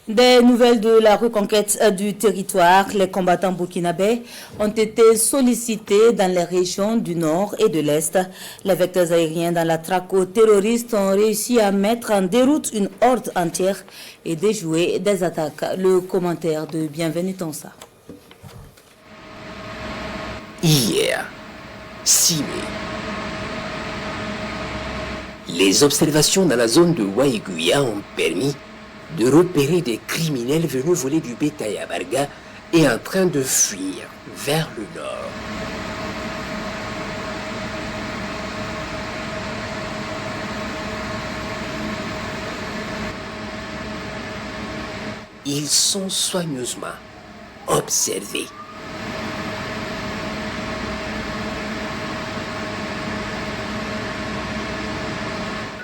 Des nouvelles de la reconquête du territoire, les combattants burkinabés ont été sollicités dans les régions du nord et de l'est. Les vecteurs aériens dans la traque aux terroristes ont réussi à mettre en déroute une horde entière et déjouer des attaques. Le commentaire de Bienvenue Tonsa. Hier, 6 mai, les observations dans la zone de Waïguya ont permis de repérer des criminels venus voler du bétail à Barga et en train de fuir vers le nord. Ils sont soigneusement observés.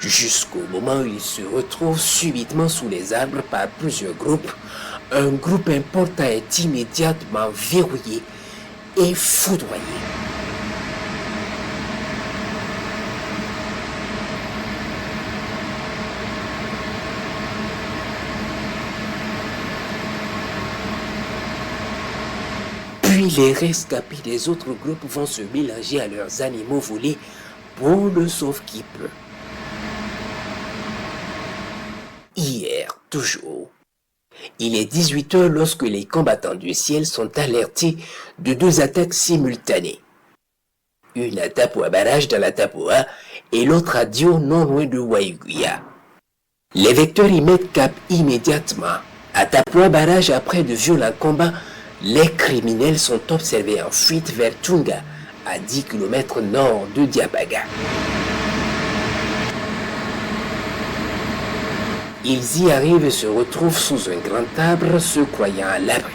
Jusqu'au moment où ils se retrouvent subitement sous les arbres par plusieurs groupes, un groupe important est immédiatement verrouillé et foudroyé. Puis les rescapés des autres groupes vont se mélanger à leurs animaux volés pour le sauve-qui-peut. Hier, toujours, il est 18h lorsque les combattants du ciel sont alertés de deux attaques simultanées. Une à Tapoa Barrage dans la Tapoa et l'autre à Dio non loin de Waïguya. Les vecteurs y mettent cap immédiatement. À Tapoa Barrage, après de violents combats, les criminels sont observés en fuite vers Tunga, à 10 km nord de Diabaga. Ils y arrivent et se retrouvent sous un grand arbre, se croyant à l'abri.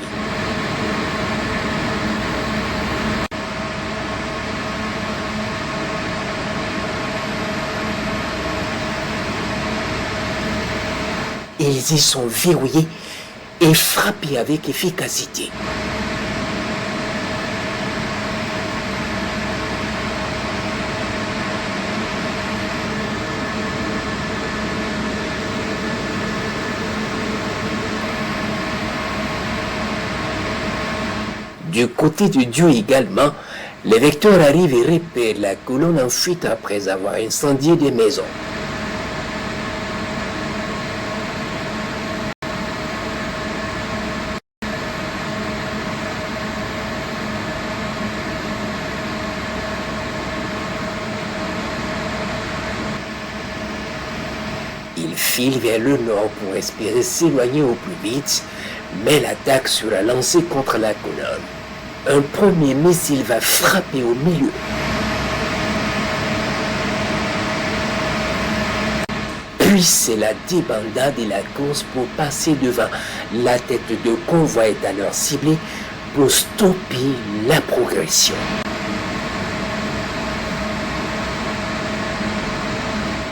Ils y sont verrouillés et frappés avec efficacité. Du côté de Dieu également, les vecteurs arrivent et repèrent la colonne en fuite après avoir incendié des maisons. Ils filent vers le nord pour espérer s'éloigner au plus vite, mais l'attaque sera lancée contre la colonne. Un premier missile va frapper au milieu. Puis c'est la débandade et la course pour passer devant. La tête de convoi est alors ciblée pour stopper la progression.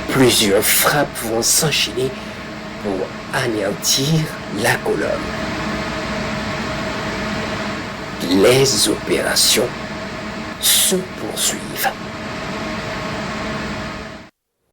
Plusieurs frappes vont s'enchaîner pour anéantir la colonne. Les opérations se poursuivent.